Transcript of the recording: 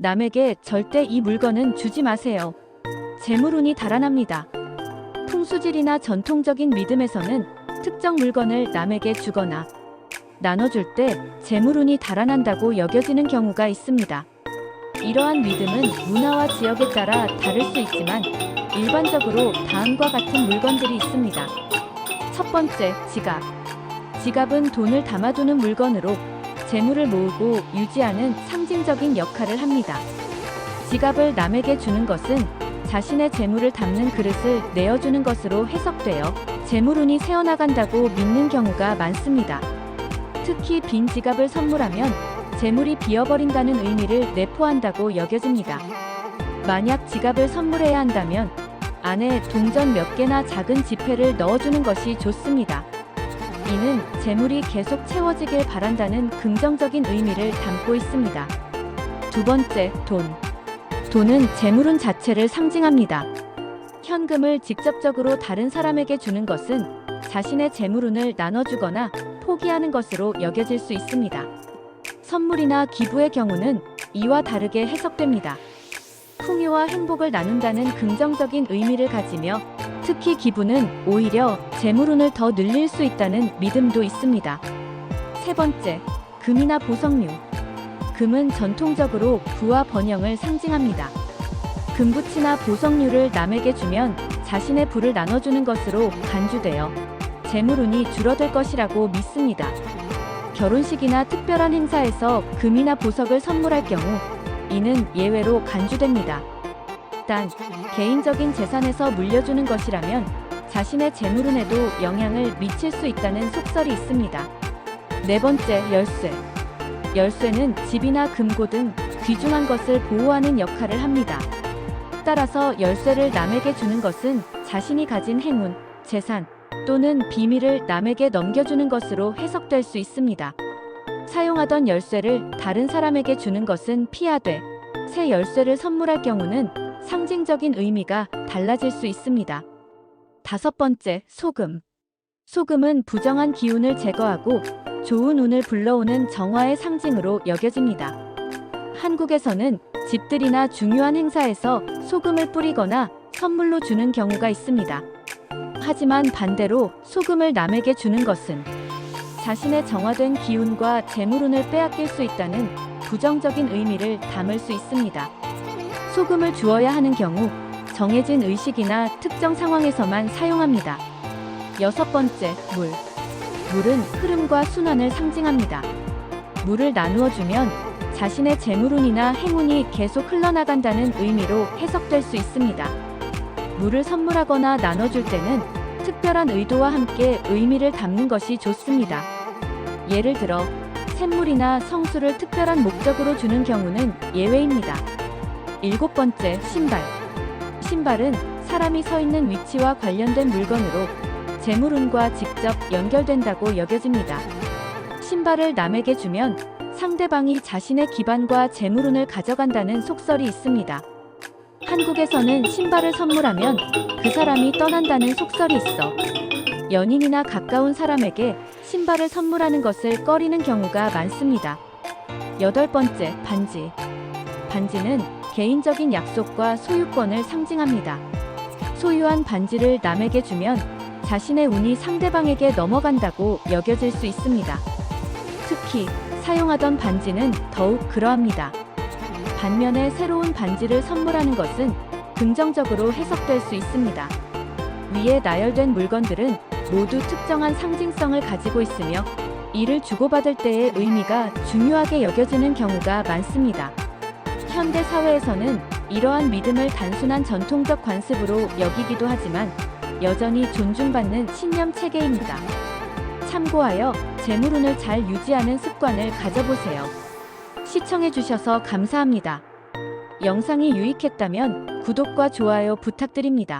남에게 절대 이 물건은 주지 마세요. 재물운이 달아납니다. 풍수질이나 전통적인 믿음에서는 특정 물건을 남에게 주거나 나눠줄 때 재물운이 달아난다고 여겨지는 경우가 있습니다. 이러한 믿음은 문화와 지역에 따라 다를 수 있지만 일반적으로 다음과 같은 물건들이 있습니다. 첫 번째, 지갑. 지갑은 돈을 담아두는 물건으로 재물을 모으고 유지하는 상징적인 역할을 합니다. 지갑을 남에게 주는 것은 자신의 재물을 담는 그릇을 내어주는 것으로 해석되어 재물운이 새어나간다고 믿는 경우가 많습니다. 특히 빈 지갑을 선물하면 재물이 비어버린다는 의미를 내포한다고 여겨집니다. 만약 지갑을 선물해야 한다면 안에 동전 몇 개나 작은 지폐를 넣어주는 것이 좋습니다. 이는 재물이 계속 채워지길 바란다는 긍정적인 의미를 담고 있습니다. 두 번째, 돈. 돈은 재물운 자체를 상징합니다. 현금을 직접적으로 다른 사람에게 주는 것은 자신의 재물운을 나눠주거나 포기하는 것으로 여겨질 수 있습니다. 선물이나 기부의 경우는 이와 다르게 해석됩니다. 풍요와 행복을 나눈다는 긍정적인 의미를 가지며 특히 기부는 오히려 재물운을 더 늘릴 수 있다는 믿음도 있습니다. 세 번째, 금이나 보석류. 금은 전통적으로 부와 번영을 상징합니다. 금붙이나 보석류를 남에게 주면 자신의 부를 나눠주는 것으로 간주되어 재물운이 줄어들 것이라고 믿습니다. 결혼식이나 특별한 행사에서 금이나 보석을 선물할 경우 이는 예외로 간주됩니다. 단, 개인적인 재산에서 물려주는 것이라면 자신의 재물운에도 영향을 미칠 수 있다는 속설이 있습니다. 네 번째, 열쇠. 열쇠는 집이나 금고 등 귀중한 것을 보호하는 역할을 합니다. 따라서 열쇠를 남에게 주는 것은 자신이 가진 행운, 재산 또는 비밀을 남에게 넘겨주는 것으로 해석될 수 있습니다. 사용하던 열쇠를 다른 사람에게 주는 것은 피하되 새 열쇠를 선물할 경우는 상징적인 의미가 달라질 수 있습니다. 다섯 번째, 소금. 소금은 부정한 기운을 제거하고 좋은 운을 불러오는 정화의 상징으로 여겨집니다. 한국에서는 집들이나 중요한 행사에서 소금을 뿌리거나 선물로 주는 경우가 있습니다. 하지만 반대로 소금을 남에게 주는 것은 자신의 정화된 기운과 재물운을 빼앗길 수 있다는 부정적인 의미를 담을 수 있습니다. 소금을 주어야 하는 경우 정해진 의식이나 특정 상황에서만 사용합니다. 여섯 번째, 물. 물은 흐름과 순환을 상징합니다. 물을 나누어 주면 자신의 재물운이나 행운이 계속 흘러나간다는 의미로 해석될 수 있습니다. 물을 선물하거나 나눠줄 때는 특별한 의도와 함께 의미를 담는 것이 좋습니다. 예를 들어 샘물이나 성수를 특별한 목적으로 주는 경우는 예외입니다. 일곱 번째, 신발. 신발은 사람이 서 있는 위치와 관련된 물건으로 재물운과 직접 연결된다고 여겨집니다. 신발을 남에게 주면 상대방이 자신의 기반과 재물운을 가져간다는 속설이 있습니다. 한국에서는 신발을 선물하면 그 사람이 떠난다는 속설이 있어 연인이나 가까운 사람에게 신발을 선물하는 것을 꺼리는 경우가 많습니다. 여덟 번째, 반지. 반지는 개인적인 약속과 소유권을 상징합니다. 소유한 반지를 남에게 주면 자신의 운이 상대방에게 넘어간다고 여겨질 수 있습니다. 특히 사용하던 반지는 더욱 그러합니다. 반면에 새로운 반지를 선물하는 것은 긍정적으로 해석될 수 있습니다. 위에 나열된 물건들은 모두 특정한 상징성을 가지고 있으며 이를 주고받을 때의 의미가 중요하게 여겨지는 경우가 많습니다. 현대 사회에서는 이러한 믿음을 단순한 전통적 관습으로 여기기도 하지만 여전히 존중받는 신념 체계입니다. 참고하여 재물운을 잘 유지하는 습관을 가져보세요. 시청해주셔서 감사합니다. 영상이 유익했다면 구독과 좋아요 부탁드립니다.